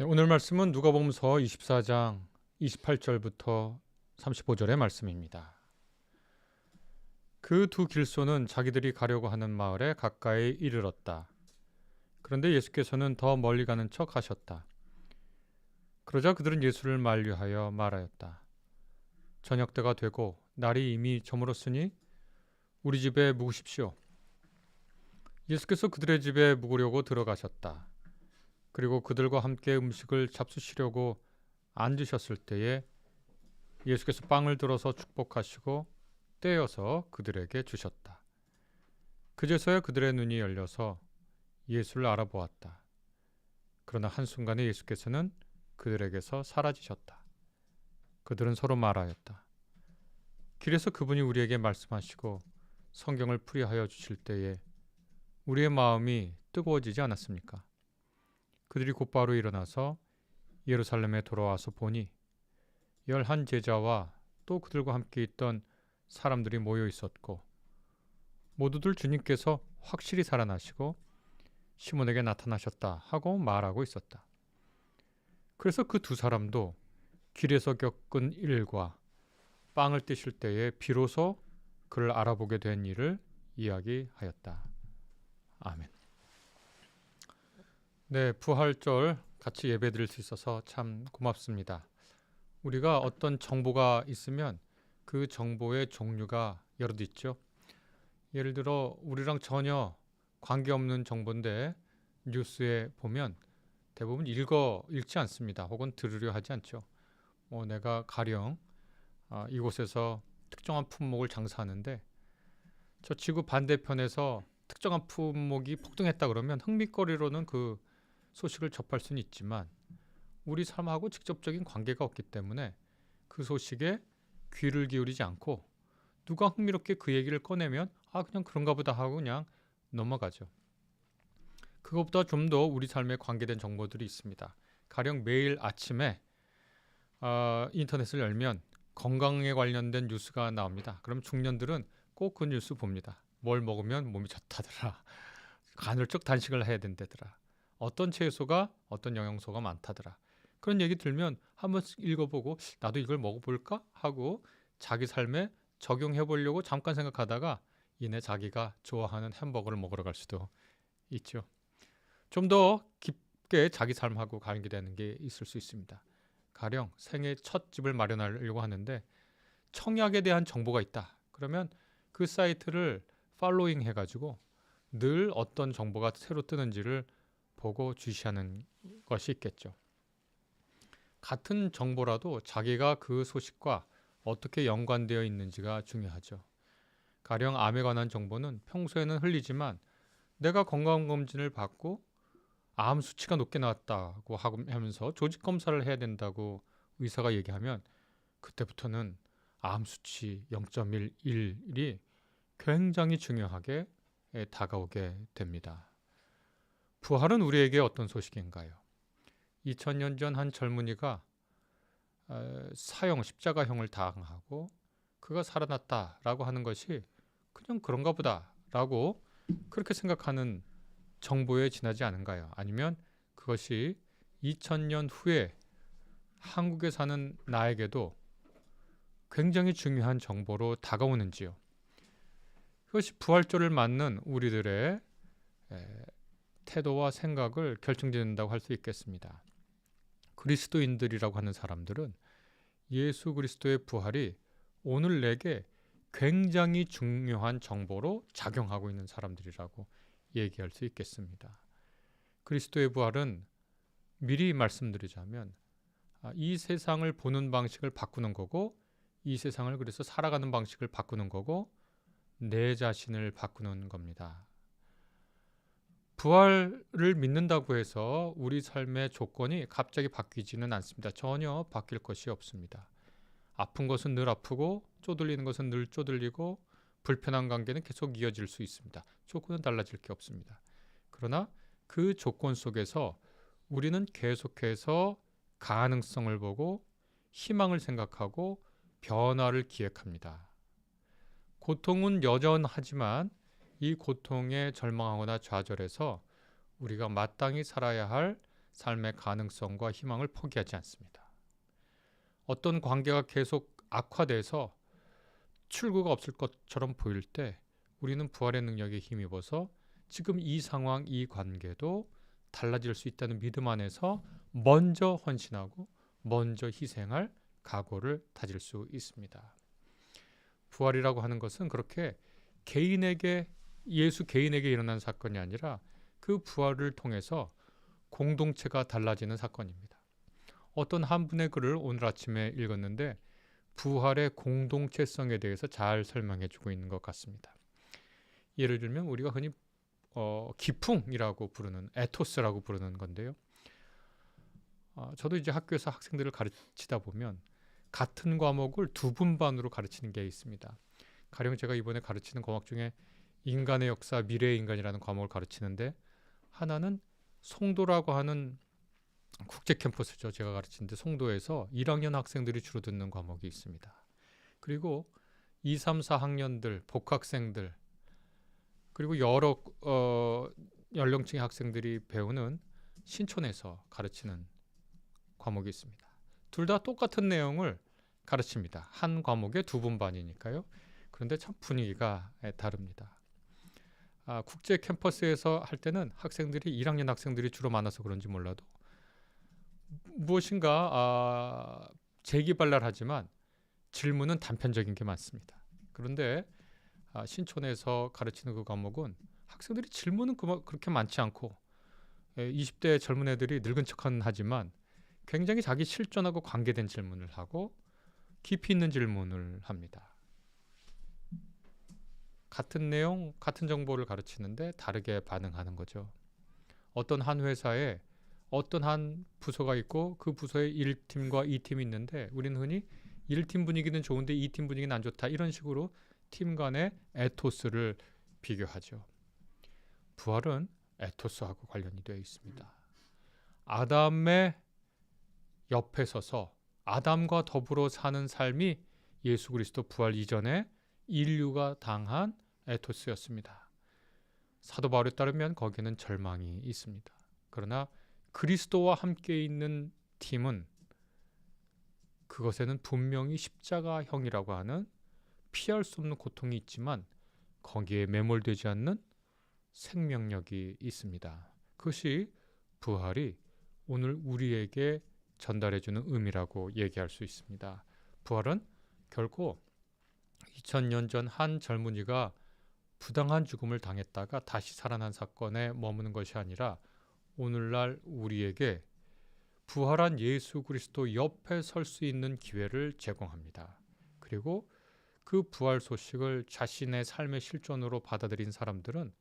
네, 오늘 말씀은 누가복음서 24장 28절부터 35절의 말씀입니다. 그 두 길소는 자기들이 가려고 하는 마을에 가까이 이르렀다. 그런데 예수께서는 더 멀리 가는 척 하셨다. 그러자 그들은 예수를 만류하여 말하였다. 저녁 때가 되고 날이 이미 저물었으니 우리 집에 묵으십시오. 예수께서 그들의 집에 묵으려고 들어가셨다. 그리고 그들과 함께 음식을 잡수시려고 앉으셨을 때에 예수께서 빵을 들어서 축복하시고 떼어서 그들에게 주셨다. 그제서야 그들의 눈이 열려서 예수를 알아보았다. 그러나 한순간에 예수께서는 그들에게서 사라지셨다. 그들은 서로 말하였다. 길에서 그분이 우리에게 말씀하시고 성경을 풀이하여 주실 때에 우리의 마음이 뜨거워지지 않았습니까? 그들이 곧바로 일어나서 예루살렘에 돌아와서 보니 11 제자와 또 그들과 함께 있던 사람들이 모여 있었고 모두들 주님께서 확실히 살아나시고 시몬에게 나타나셨다 하고 말하고 있었다. 그래서 그 두 사람도 길에서 겪은 일과 빵을 떼실 때에 비로소 그를 알아보게 된 일을 이야기하였다. 아멘. 네, 부활절 같이 예배드릴 수 있어서 참 고맙습니다. 우리가 어떤 정보가 있으면 그 정보의 종류가 여럿 있죠. 예를 들어 우리랑 전혀 관계없는 정보인데 뉴스에 보면 대부분 읽지 않습니다. 혹은 들으려 하지 않죠. 내가 가령 이곳에서 특정한 품목을 장사하는데 저 지구 반대편에서 특정한 품목이 폭등했다 그러면 흥미거리로는 그 소식을 접할 수는 있지만 우리 삶하고 직접적인 관계가 없기 때문에 그 소식에 귀를 기울이지 않고 누가 흥미롭게 그 얘기를 꺼내면 그냥 그런가 보다 하고 그냥 넘어가죠. 그것보다 좀 더 우리 삶에 관계된 정보들이 있습니다. 가령 매일 아침에 인터넷을 열면 건강에 관련된 뉴스가 나옵니다. 그럼 중년들은 꼭 그 뉴스 봅니다. 뭘 먹으면 몸이 좋다더라. 간헐적 단식을 해야 된다더라. 어떤 채소가 어떤 영양소가 많다더라. 그런 얘기 들면 한번 읽어보고 나도 이걸 먹어볼까 하고 자기 삶에 적용해 보려고 잠깐 생각하다가 이내 자기가 좋아하는 햄버거를 먹으러 갈 수도 있죠. 좀 더 깊게 자기 삶하고 관계되는 게 있을 수 있습니다. 가령 생애 첫 집을 마련하려고 하는데 청약에 대한 정보가 있다. 그러면 그 사이트를 팔로잉 해가지고 늘 어떤 정보가 새로 뜨는지를 보고 주시하는 것이 있겠죠. 같은 정보라도 자기가 그 소식과 어떻게 연관되어 있는지가 중요하죠. 가령 암에 관한 정보는 평소에는 흘리지만 내가 건강검진을 받고 암 수치가 높게 나왔다고 하면서 조직 검사를 해야 된다고 의사가 얘기하면 그때부터는 암 수치 0.11이 굉장히 중요하게 다가오게 됩니다. 부활은 우리에게 어떤 소식인가요? 2000년 전 한 젊은이가 십자가형을 당하고 그가 살아났다라고 하는 것이 그냥 그런가 보다라고 그렇게 생각하는 정보에 지나지 않은가요? 아니면 그것이 2000년 후에 한국에 사는 나에게도 굉장히 중요한 정보로 다가오는지요? 그것이 부활절을 맞는 우리들의 태도와 생각을 결정짓는다고 할 수 있겠습니다. 그리스도인들이라고 하는 사람들은 예수 그리스도의 부활이 오늘 내게 굉장히 중요한 정보로 작용하고 있는 사람들이라고 얘기할 수 있겠습니다. 그리스도의 부활은 미리 말씀드리자면 이 세상을 보는 방식을 바꾸는 거고 이 세상을 그래서 살아가는 방식을 바꾸는 거고 내 자신을 바꾸는 겁니다. 부활을 믿는다고 해서 우리 삶의 조건이 갑자기 바뀌지는 않습니다. 전혀 바뀔 것이 없습니다. 아픈 것은 늘 아프고 쪼들리는 것은 늘 쪼들리고 불편한 관계는 계속 이어질 수 있습니다. 조건은 달라질 게 없습니다. 그러나 그 조건 속에서 우리는 계속해서 가능성을 보고 희망을 생각하고 변화를 기획합니다. 고통은 여전하지만 이 고통에 절망하거나 좌절해서 우리가 마땅히 살아야 할 삶의 가능성과 희망을 포기하지 않습니다. 어떤 관계가 계속 악화돼서 출구가 없을 것처럼 보일 때 우리는 부활의 능력에 힘입어서 지금 이 상황, 이 관계도 달라질 수 있다는 믿음 안에서 먼저 헌신하고 먼저 희생할 각오를 다질 수 있습니다. 부활이라고 하는 것은 그렇게 예수 개인에게 일어난 사건이 아니라 그 부활을 통해서 공동체가 달라지는 사건입니다. 어떤 한 분의 글을 오늘 아침에 읽었는데 부활의 공동체성에 대해서 잘 설명해 주고 있는 것 같습니다. 예를 들면 우리가 흔히 기풍이라고 부르는 에토스라고 부르는 건데요. 저도 이제 학교에서 학생들을 가르치다 보면 같은 과목을 두 분반으로 가르치는 게 있습니다. 가령 제가 이번에 가르치는 과목 중에 인간의 역사, 미래의 인간이라는 과목을 가르치는데 하나는 송도라고 하는 국제 캠퍼스죠. 제가 가르치는데 송도에서 1학년 학생들이 주로 듣는 과목이 있습니다. 그리고 2, 3, 4학년들, 복학생들 그리고 여러 연령층의 학생들이 배우는 신촌에서 가르치는 과목이 있습니다. 둘 다 똑같은 내용을 가르칩니다. 한 과목에 두 분반이니까요. 그런데 참 분위기가 다릅니다. 국제 캠퍼스에서 할 때는 학생들이 1학년 학생들이 주로 많아서 그런지 몰라도 무엇인가 재기발랄하지만 질문은 단편적인 게 많습니다. 그런데 신촌에서 가르치는 그 과목은 학생들이 질문은 그렇게 많지 않고 20대 젊은 애들이 늙은 척은 하지만 굉장히 자기 실존하고 관계된 질문을 하고 깊이 있는 질문을 합니다. 같은 내용, 같은 정보를 가르치는데 다르게 반응하는 거죠. 어떤 한 회사에 어떤 한 부서가 있고 그 부서에 1팀과 2팀이 있는데 우리는 흔히 1팀 분위기는 좋은데 2팀 분위기는 안 좋다. 이런 식으로 팀 간의 에토스를 비교하죠. 부활은 에토스하고 관련이 되어 있습니다. 아담의 옆에 서서 아담과 더불어 사는 삶이 예수 그리스도 부활 이전에 인류가 당한 에토스였습니다. 사도 바울에 따르면 거기에는 절망이 있습니다. 그러나 그리스도와 함께 있는 팀은 그것에는 분명히 십자가형이라고 하는 피할 수 없는 고통이 있지만 거기에 매몰되지 않는 생명력이 있습니다. 그것이 부활이 오늘 우리에게 전달해주는 의미라고 얘기할 수 있습니다. 부활은 결코 2000년 전 한 젊은이가 부당한 죽음을 당했다가 다시 살아난 사건에 머무는 것이 아니라 오늘날 우리에게 부활한 예수 그리스도 옆에 설 수 있는 기회를 제공합니다. 그리고 그 부활 소식을 자신의 삶의 실존으로 받아들인 사람들은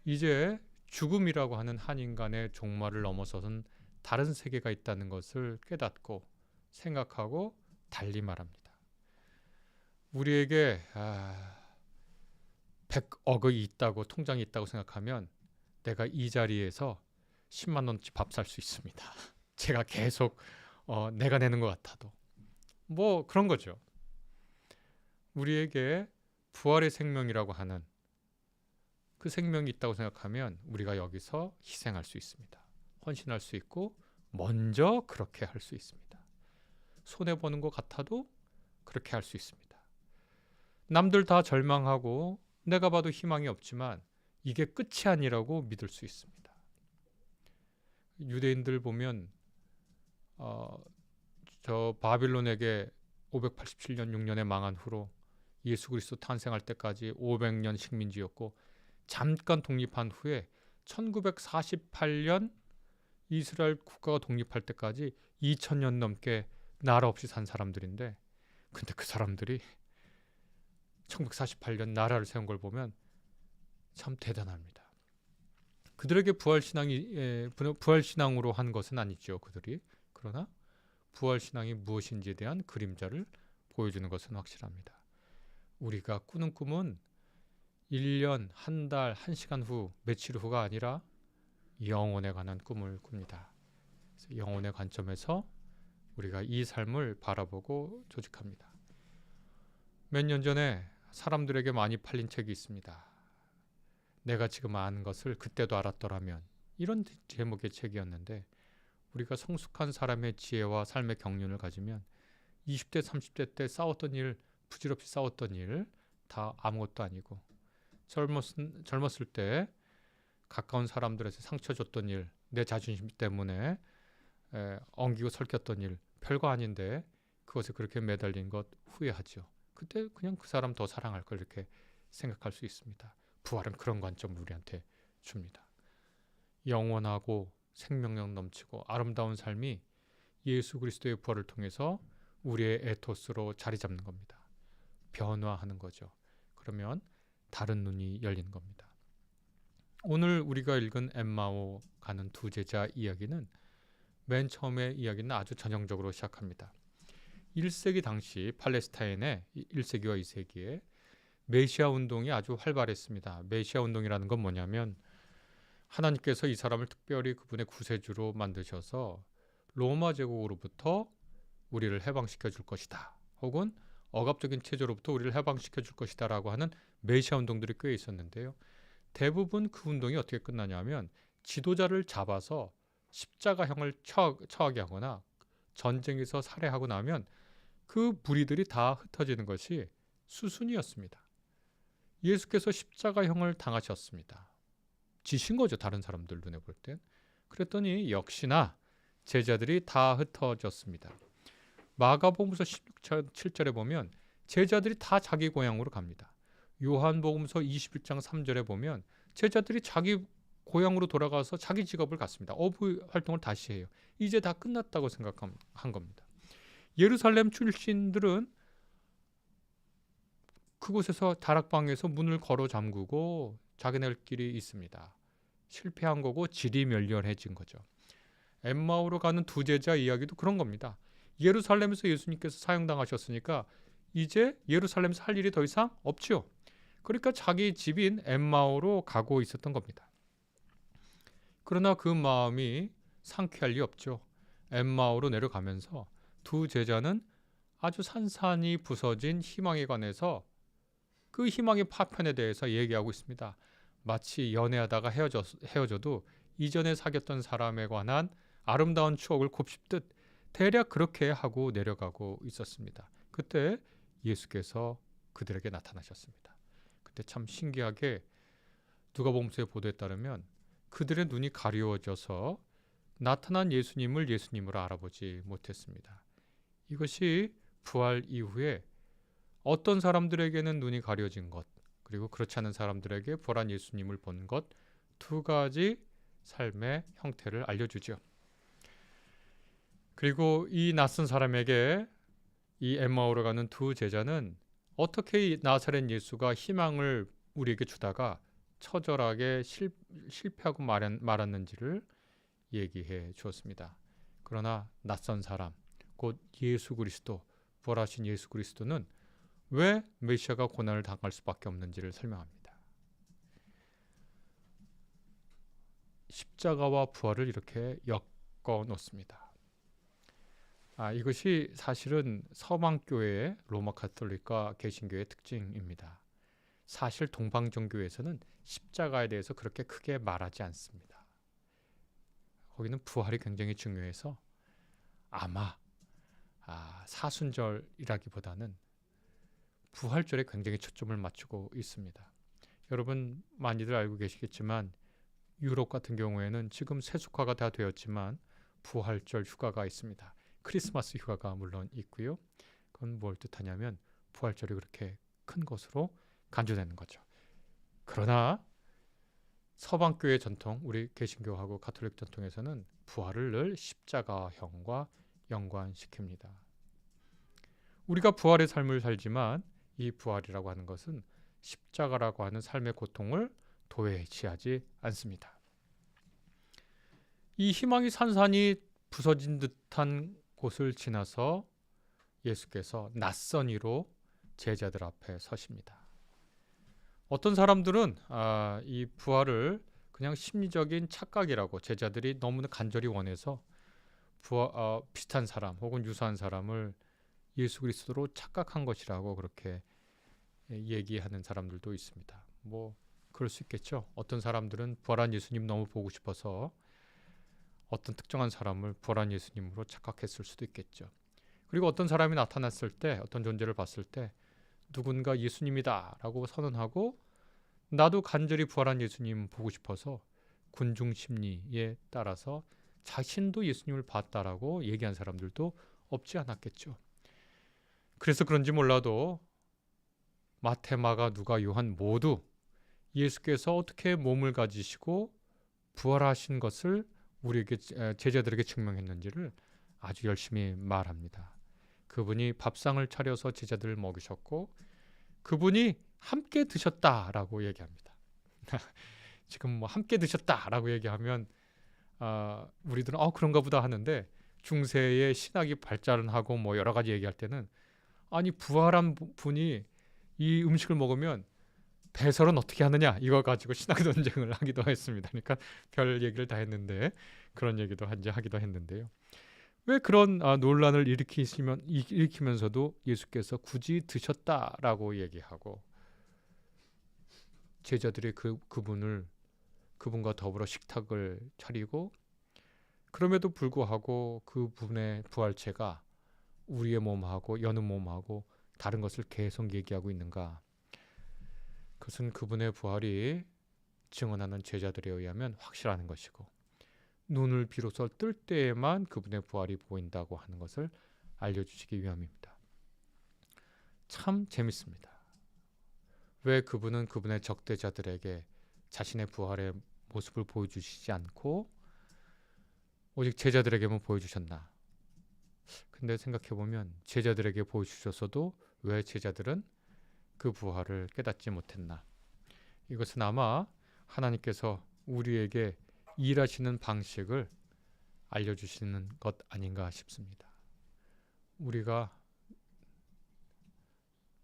이제 죽음이라고 하는 한 인간의 종말을 넘어서는 다른 세계가 있다는 것을 깨닫고 생각하고 달리 말합니다. 우리에게 100억이 있다고 통장이 있다고 생각하면 내가 이 자리에서 10만 원치 밥 살 수 있습니다. 제가 계속 내가 내는 것 같아도 뭐 그런 거죠. 우리에게 부활의 생명이라고 하는 그 생명이 있다고 생각하면 우리가 여기서 희생할 수 있습니다. 헌신할 수 있고 먼저 그렇게 할 수 있습니다. 손해보는 것 같아도 그렇게 할 수 있습니다. 남들 다 절망하고 내가 봐도 희망이 없지만 이게 끝이 아니라고 믿을 수 있습니다. 유대인들 보면 저 바빌론에게 587년 6년에 망한 후로 예수 그리스도 탄생할 때까지 500년 식민지였고 잠깐 독립한 후에 1948년 이스라엘 국가가 독립할 때까지 2000년 넘게 나라 없이 산 사람들인데 근데 그 사람들이 1948년 나라를 세운 걸 보면 참 대단합니다. 그들에게 부활신앙으로 한 것은 아니죠. 그들이. 그러나 부활신앙이 무엇인지에 대한 그림자를 보여주는 것은 확실합니다. 우리가 꾸는 꿈은 1년, 한 달, 1시간 후, 며칠 후가 아니라 영혼에 관한 꿈을 꿉니다. 그래서 영혼의 관점에서 우리가 이 삶을 바라보고 조직합니다. 몇 년 전에 사람들에게 많이 팔린 책이 있습니다. 내가 지금 아는 것을 그때도 알았더라면 이런 제목의 책이었는데 우리가 성숙한 사람의 지혜와 삶의 경륜을 가지면 20대 30대 때 싸웠던 일, 부질없이 싸웠던 일 다 아무것도 아니고 젊었을 때 가까운 사람들에게 상처 줬던 일, 내 자존심 때문에 엉기고 설켰던 일 별거 아닌데 그것에 그렇게 매달린 것 후회하죠. 그때 그냥 그 사람 더 사랑할 걸 이렇게 생각할 수 있습니다. 부활은 그런 관점을 우리한테 줍니다. 영원하고 생명력 넘치고 아름다운 삶이 예수 그리스도의 부활을 통해서 우리의 에토스로 자리 잡는 겁니다. 변화하는 거죠. 그러면 다른 눈이 열리는 겁니다. 오늘 우리가 읽은 엠마오 가는 두 제자 이야기는 맨 처음에 이야기는 아주 전형적으로 시작합니다. 1세기 당시 팔레스타인의 1세기와 2세기에 메시아 운동이 아주 활발했습니다. 메시아 운동이라는 건 뭐냐면 하나님께서 이 사람을 특별히 그분의 구세주로 만드셔서 로마 제국으로부터 우리를 해방시켜 줄 것이다. 혹은 억압적인 체제로부터 우리를 해방시켜 줄 것이다 라고 하는 메시아 운동들이 꽤 있었는데요. 대부분 그 운동이 어떻게 끝나냐면 지도자를 잡아서 십자가형을 처하게 하거나 전쟁에서 살해하고 나면 그 무리들이 다 흩어지는 것이 수순이었습니다. 예수께서 십자가형을 당하셨습니다. 지신 거죠. 다른 사람들 눈에 볼 땐. 그랬더니 역시나 제자들이 다 흩어졌습니다. 마가복음서 16장 7절에 보면 제자들이 다 자기 고향으로 갑니다. 요한복음서 21장 3절에 보면 제자들이 자기 고향으로 돌아가서 자기 직업을 갖습니다. 어부 활동을 다시 해요. 이제 다 끝났다고 생각한 겁니다. 예루살렘 출신들은 그곳에서 다락방에서 문을 걸어 잠그고 자기네들끼리 있습니다. 실패한 거고 질이 멸렬해진 거죠. 엠마오로 가는 두 제자 이야기도 그런 겁니다. 예루살렘에서 예수님께서 사형당하셨으니까 이제 예루살렘에서 할 일이 더 이상 없죠. 그러니까 자기 집인 엠마오로 가고 있었던 겁니다. 그러나 그 마음이 상쾌할 리 없죠. 엠마오로 내려가면서 두 제자는 아주 산산이 부서진 희망에 관해서 그 희망의 파편에 대해서 얘기하고 있습니다. 마치 연애하다가 헤어져도 이전에 사귀었던 사람에 관한 아름다운 추억을 곱씹듯 대략 그렇게 하고 내려가고 있었습니다. 그때 예수께서 그들에게 나타나셨습니다. 그때 참 신기하게 누가복음서의 보도에 따르면 그들의 눈이 가리워져서 나타난 예수님을 예수님으로 알아보지 못했습니다. 이것이 부활 이후에 어떤 사람들에게는 눈이 가려진 것, 그리고 그렇지 않은 사람들에게 부활한 예수님을 본 것, 두 가지 삶의 형태를 알려주죠. 그리고 이 낯선 사람에게 이 엠마오로 가는 두 제자는 어떻게 이 나사렛 예수가 희망을 우리에게 주다가 처절하게 실패하고 말았는지를 얘기해 주었습니다. 그러나 낯선 사람, 곧 예수 그리스도, 부활하신 예수 그리스도는 왜 메시아가 고난을 당할 수밖에 없는지를 설명합니다. 십자가와 부활을 이렇게 엮어 놓습니다. 이것이 사실은 서방교회의 로마 가톨릭과 개신교의 특징입니다. 사실 동방정교에서는 십자가에 대해서 그렇게 크게 말하지 않습니다. 거기는 부활이 굉장히 중요해서 아마 사순절이라기보다는 부활절에 굉장히 초점을 맞추고 있습니다. 여러분 많이들 알고 계시겠지만 유럽 같은 경우에는 지금 세속화가 다 되었지만 부활절 휴가가 있습니다. 크리스마스 휴가가 물론 있고요. 그건 뭘 뜻하냐면 부활절이 그렇게 큰 것으로 간주되는 거죠. 그러나 서방교회 전통, 우리 개신교하고 가톨릭 전통에서는 부활을 늘 십자가형과 연관시킵니다. 우리가 부활의 삶을 살지만 이 부활이라고 하는 것은 십자가라고 하는 삶의 고통을 도외시하지 않습니다. 이 희망이 산산이 부서진 듯한 곳을 지나서 예수께서 낯선 이로 제자들 앞에 서십니다. 어떤 사람들은 이 부활을 그냥 심리적인 착각이라고, 제자들이 너무나 간절히 원해서 비슷한 사람 혹은 유사한 사람을 예수 그리스도로 착각한 것이라고 그렇게 얘기하는 사람들도 있습니다. 그럴 수 있겠죠. 어떤 사람들은 부활한 예수님 너무 보고 싶어서 어떤 특정한 사람을 부활한 예수님으로 착각했을 수도 있겠죠. 그리고 어떤 사람이 나타났을 때, 어떤 존재를 봤을 때 누군가 예수님이다 라고 선언하고 나도 간절히 부활한 예수님 보고 싶어서 군중 심리에 따라서 자신도 예수님을 봤다라고 얘기한 사람들도 없지 않았겠죠. 그래서 그런지 몰라도 마태, 마가, 누가, 요한 모두 예수께서 어떻게 몸을 가지시고 부활하신 것을 우리에게 제자들에게 증명했는지를 아주 열심히 말합니다. 그분이 밥상을 차려서 제자들을 먹이셨고 그분이 함께 드셨다라고 얘기합니다. 지금 뭐 함께 드셨다라고 얘기하면 우리들은 그런가 보다 하는데 중세의 신학이 발전하고 뭐 여러 가지 얘기할 때는 아니 부활한 분이 이 음식을 먹으면 배설은 어떻게 하느냐 이거 가지고 신학 논쟁을 하기도 했습니다. 그러니까 별 얘기를 다 했는데 그런 얘기도 하기도 했는데요. 왜 그런 논란을 일으키면서도 예수께서 굳이 드셨다라고 얘기하고 제자들이 그분과 더불어 식탁을 차리고 그럼에도 불구하고 그분의 부활체가 우리의 몸하고 여느 몸하고 다른 것을 계속 얘기하고 있는가? 그것은 그분의 부활이 증언하는 제자들에 의하면 확실한 것이고 눈을 비로소 뜰 때에만 그분의 부활이 보인다고 하는 것을 알려주시기 위함입니다. 참 재밌습니다. 왜 그분은 그분의 적대자들에게 자신의 부활의 모습을 보여주시지 않고 오직 제자들에게만 보여주셨나? 근데 생각해보면 제자들에게 보여주셨어도 왜 제자들은 그 부활을 깨닫지 못했나? 이것은 아마 하나님께서 우리에게 일하시는 방식을 알려주시는 것 아닌가 싶습니다. 우리가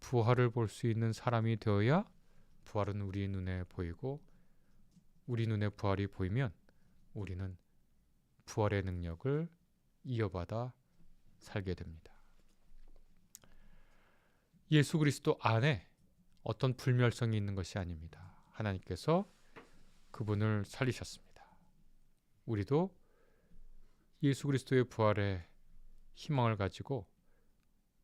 부활을 볼 수 있는 사람이 되어야 부활은 우리 눈에 보이고 우리 눈에 부활이 보이면 우리는 부활의 능력을 이어받아 살게 됩니다. 예수 그리스도 안에 어떤 불멸성이 있는 것이 아닙니다. 하나님께서 그분을 살리셨습니다. 우리도 예수 그리스도의 부활의 희망을 가지고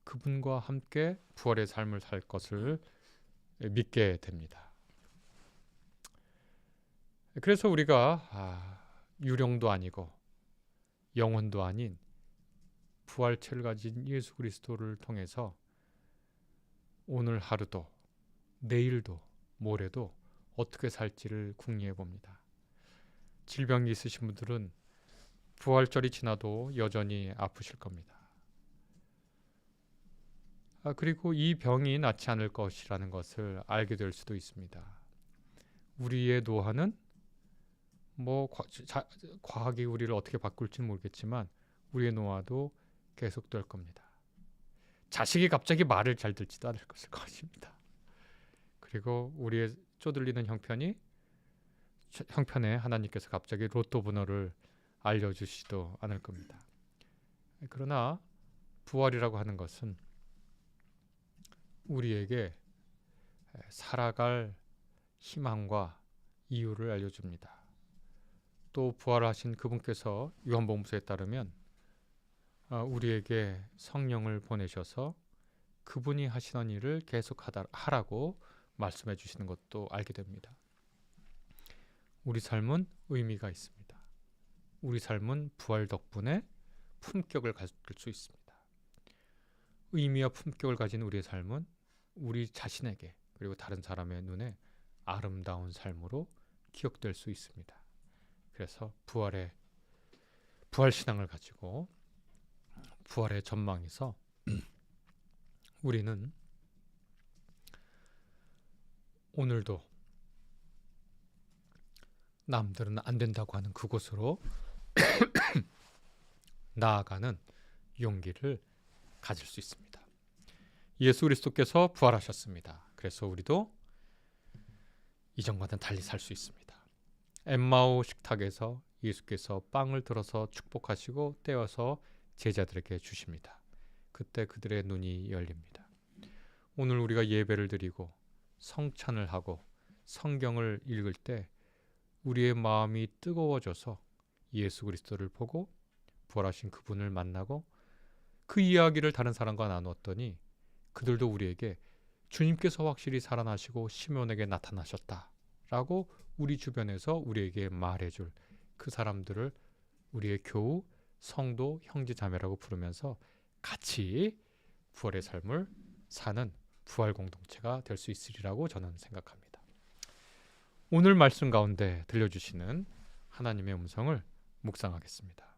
그분과 함께 부활의 삶을 살 것을 믿게 됩니다. 그래서 우리가 유령도 아니고 영혼도 아닌 부활체를 가진 예수 그리스도를 통해서 오늘 하루도 내일도 모레도 어떻게 살지를 궁리해 봅니다. 질병이 있으신 분들은 부활절이 지나도 여전히 아프실 겁니다. 그리고 이 병이 낫지 않을 것이라는 것을 알게 될 수도 있습니다. 우리의 노화는 과학이 우리를 어떻게 바꿀지는 모르겠지만 우리의 노화도 계속될 겁니다. 자식이 갑자기 말을 잘 듣지도 않을 것입니다. 그리고 우리의 쪼들리는 형편에 하나님께서 갑자기 로또 번호를 알려주시도 않을 겁니다. 그러나 부활이라고 하는 것은 우리에게 살아갈 희망과 이유를 알려줍니다. 또 부활하신 그분께서 요한복음서에 따르면 우리에게 성령을 보내셔서 그분이 하시는 일을 계속 하라고 말씀해 주시는 것도 알게 됩니다. 우리 삶은 의미가 있습니다. 우리 삶은 부활 덕분에 품격을 가질 수 있습니다. 의미와 품격을 가진 우리의 삶은 우리 자신에게 그리고 다른 사람의 눈에 아름다운 삶으로 기억될 수 있습니다. 그래서 부활 신앙을 가지고 부활의 전망에서 우리는 오늘도 남들은 안 된다고 하는 그곳으로 나아가는 용기를 가질 수 있습니다. 예수 그리스도께서 부활하셨습니다. 그래서 우리도 이전과는 달리 살 수 있습니다. 엠마오 식탁에서 예수께서 빵을 들어서 축복하시고 떼어서 제자들에게 주십니다. 그때 그들의 눈이 열립니다. 오늘 우리가 예배를 드리고 성찬을 하고 성경을 읽을 때 우리의 마음이 뜨거워져서 예수 그리스도를 보고 부활하신 그분을 만나고 그 이야기를 다른 사람과 나누었더니 그들도 우리에게 주님께서 확실히 살아나시고 시몬에게 나타나셨다라고 우리 주변에서 우리에게 말해줄 그 사람들을 우리의 교우, 성도, 형제, 자매라고 부르면서 같이 부활의 삶을 사는 부활 공동체가 될 수 있으리라고 저는 생각합니다. 오늘 말씀 가운데 들려주시는 하나님의 음성을 묵상하겠습니다.